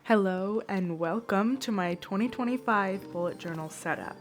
Hello and welcome to my 2025 bullet journal setup.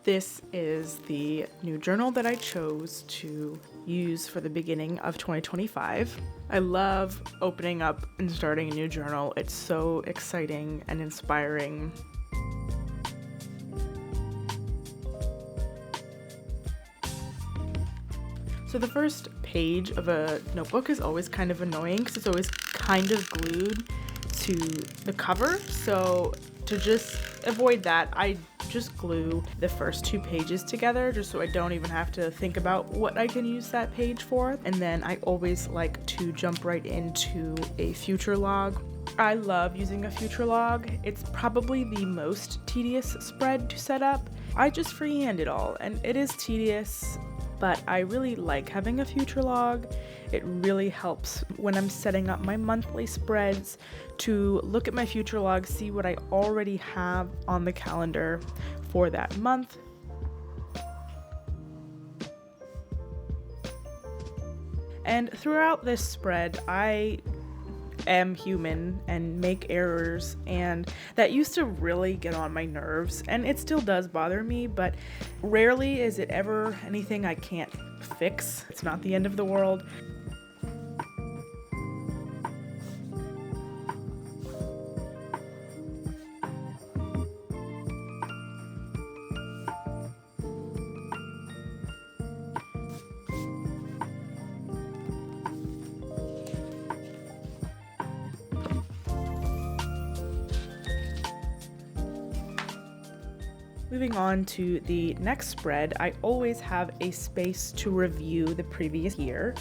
This is the new journal that I chose to use for the beginning of 2025. I love opening up and starting a new journal. It's so exciting and inspiring. So the first page of a notebook is always kind of annoying because it's always kind of glued to the cover. So to just avoid that, I just glue the first two pages together just so I don't even have to think about what I can use that page for. And then I always like to jump right into a future log. I love using a future log. It's probably the most tedious spread to set up. I just freehand it all, and it is tedious, but I really like having a future log. It really helps when I'm setting up my monthly spreads to look at my future log, see what I already have on the calendar for that month. And throughout this spread, I am human and make errors, and that used to really get on my nerves, and it still does bother me, but rarely is it ever anything I can't fix. It's not the end of the world. Moving on to the next spread, I always have a space to review the previous year.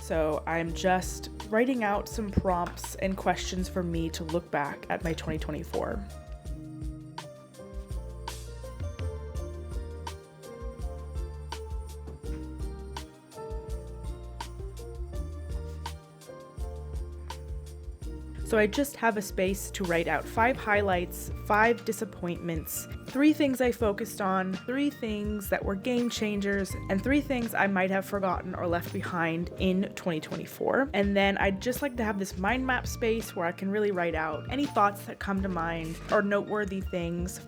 So I'm just writing out some prompts and questions for me to look back at my 2024. So I just have a space to write out 5 highlights, 5 disappointments, 3 things I focused on, 3 things that were game changers, and 3 things I might have forgotten or left behind in 2024. And then I'd just like to have this mind map space where I can really write out any thoughts that come to mind or noteworthy things.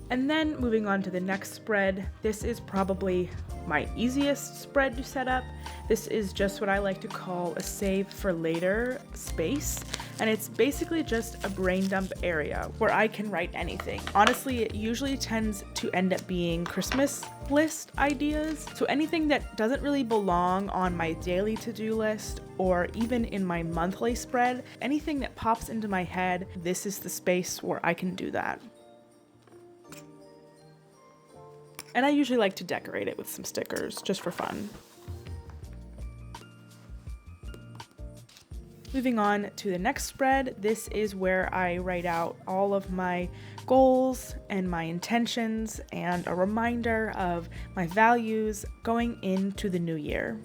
And then moving on to the next spread, this is probably my easiest spread to set up. This is just what I like to call a save for later space, and it's basically just a brain dump area where I can write anything. Honestly, it usually tends to end up being Christmas list ideas, so anything that doesn't really belong on my daily to-do list or even in my monthly spread, anything that pops into my head, this is the space where I can do that. And I usually like to decorate it with some stickers just for fun. Moving on to the next spread, this is where I write out all of my goals and my intentions and a reminder of my values going into the new year.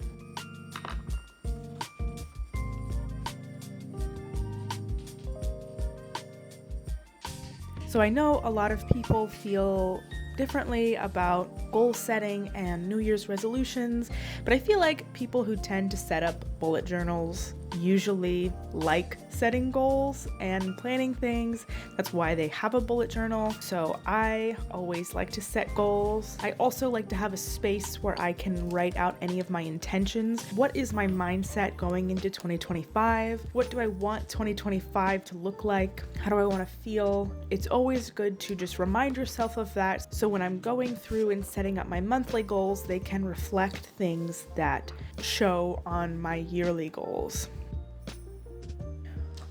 So I know a lot of people feel differently about goal setting and New Year's resolutions, but I feel like people who tend to set up bullet journals usually like setting goals and planning things. That's why they have a bullet journal. So I always like to set goals. I also like to have a space where I can write out any of my intentions. What is my mindset going into 2025? What do I want 2025 to look like? How do I want to feel? It's always good to just remind yourself of that, so when I'm going through and setting up my monthly goals, they can reflect things that show on my yearly goals.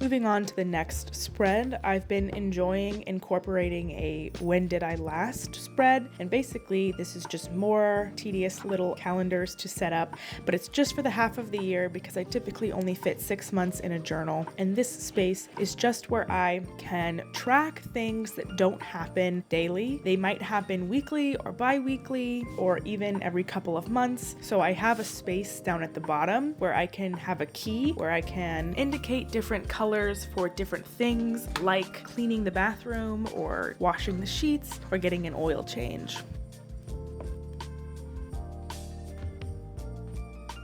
Moving on to the next spread, I've been enjoying incorporating a when did I last spread, and basically this is just more tedious little calendars to set up, but it's just for the half of the year because I typically only fit 6 months in a journal, and this space is just where I can track things that don't happen daily. They might happen weekly or bi-weekly or even every couple of months, so I have a space down at the bottom where I can have a key where I can indicate different colors colors for different things like cleaning the bathroom or washing the sheets or getting an oil change.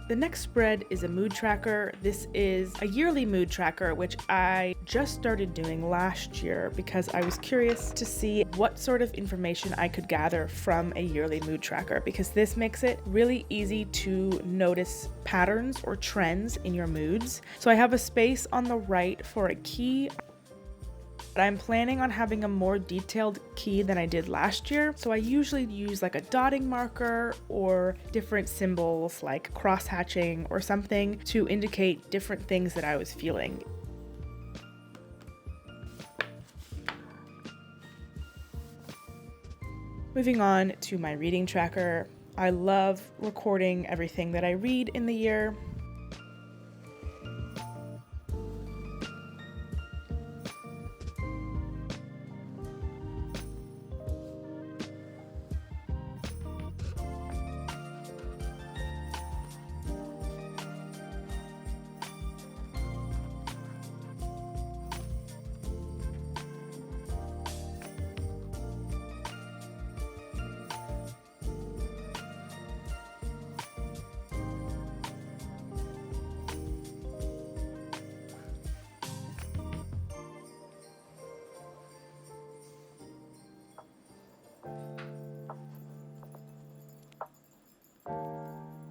The next spread is a mood tracker. This is a yearly mood tracker, which I just started doing last year because I was curious to see what sort of information I could gather from a yearly mood tracker, because this makes it really easy to notice patterns or trends in your moods. So I have a space on the right for a key. I'm planning on having a more detailed key than I did last year, so I usually use like a dotting marker or different symbols like cross-hatching or something to indicate different things that I was feeling. Moving on to my reading tracker. I love recording everything that I read in the year.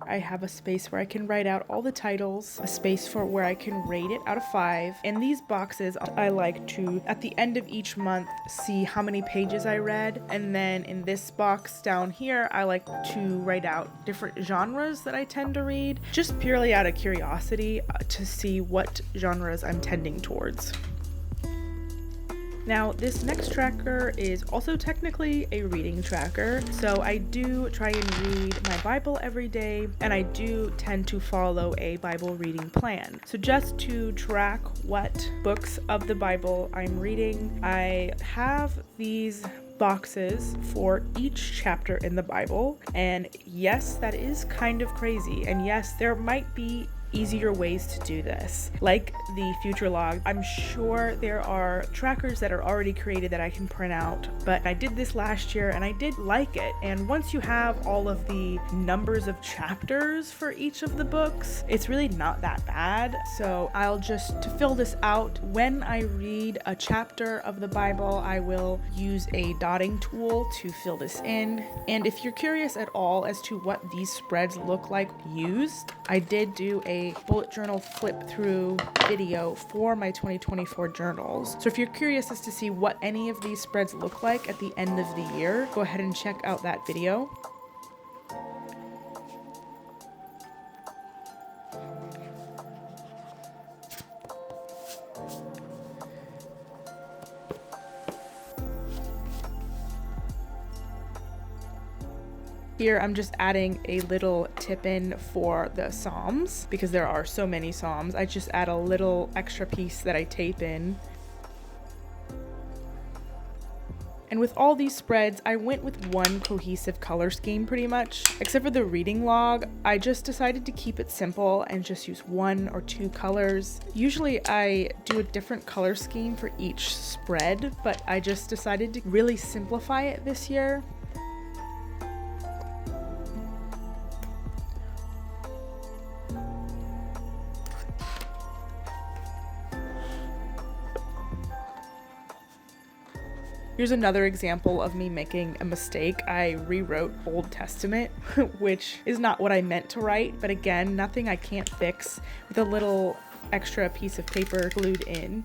I have a space where I can write out all the titles, a space for where I can rate it out of 5. In these boxes, I like to, at the end of each month, see how many pages I read. And then in this box down here, I like to write out different genres that I tend to read, just purely out of curiosity to see what genres I'm tending towards. Now, this next tracker is also technically a reading tracker, so I do try and read my Bible every day, and I do tend to follow a Bible reading plan. So just to track what books of the Bible I'm reading, I have these boxes for each chapter in the Bible, and yes, that is kind of crazy, and yes, there might be easier ways to do this, like the future log. I'm sure there are trackers that are already created that I can print out, but I did this last year and I did like it. And once you have all of the numbers of chapters for each of the books, it's really not that bad. So I'll just, to fill this out, when I read a chapter of the Bible, I will use a dotting tool to fill this in. And if you're curious at all as to what these spreads look like used, I did do a bullet journal flip through video for my 2024 journals. So if you're curious as to see what any of these spreads look like at the end of the year, go ahead and check out that video. Here I'm just adding a little tip in for the Psalms because there are so many Psalms. I just add a little extra piece that I tape in. And with all these spreads, I went with one cohesive color scheme pretty much. Except for the reading log, I just decided to keep it simple and just use 1 or 2 colors. Usually I do a different color scheme for each spread, but I just decided to really simplify it this year. Here's another example of me making a mistake. I rewrote Old Testament, which is not what I meant to write, but again, nothing I can't fix with a little extra piece of paper glued in.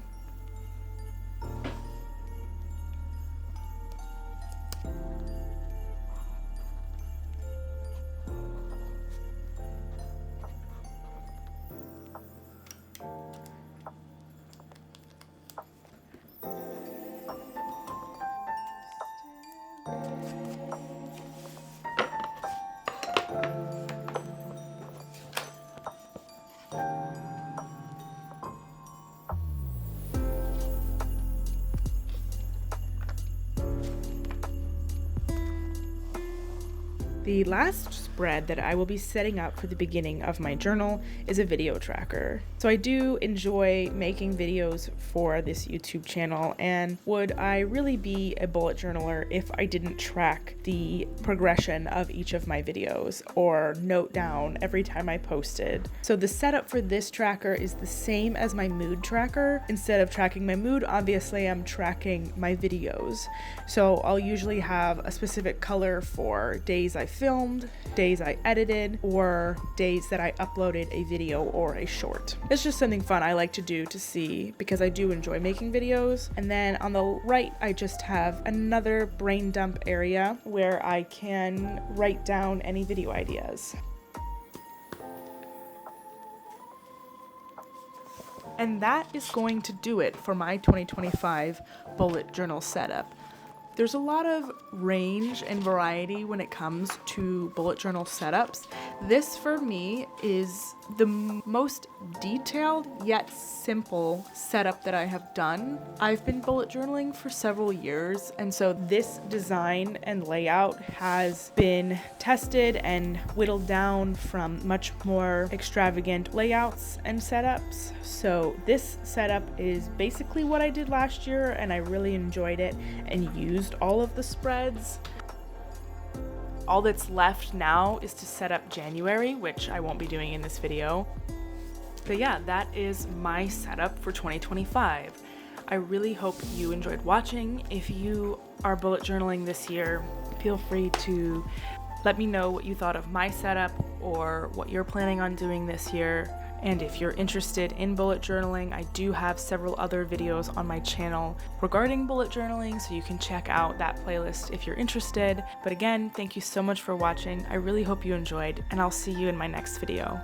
The last spread that I will be setting up for the beginning of my journal is a video tracker. So I do enjoy making videos for this YouTube channel, and would I really be a bullet journaler if I didn't track the progression of each of my videos or note down every time I posted? So the setup for this tracker is the same as my mood tracker. Instead of tracking my mood, obviously I'm tracking my videos. So I'll usually have a specific color for days I filmed, days I edited, or days that I uploaded a video or a short. It's just something fun I like to do to see, because I do enjoy making videos. And then on the right, I just have another brain dump area where I can write down any video ideas. And that is going to do it for my 2025 bullet journal setup. There's a lot of range and variety when it comes to bullet journal setups. This for me is the most detailed yet simple setup that I have done. I've been bullet journaling for several years, and so this design and layout has been tested and whittled down from much more extravagant layouts and setups. So this setup is basically what I did last year, and I really enjoyed it and used all of the spreads. All that's left now is to set up January, which I won't be doing in this video. But yeah, that is my setup for 2025. I really hope you enjoyed watching. If you are bullet journaling this year, feel free to let me know what you thought of my setup or what you're planning on doing this year. And if you're interested in bullet journaling, I do have several other videos on my channel regarding bullet journaling, so you can check out that playlist if you're interested. But again, thank you so much for watching. I really hope you enjoyed, and I'll see you in my next video.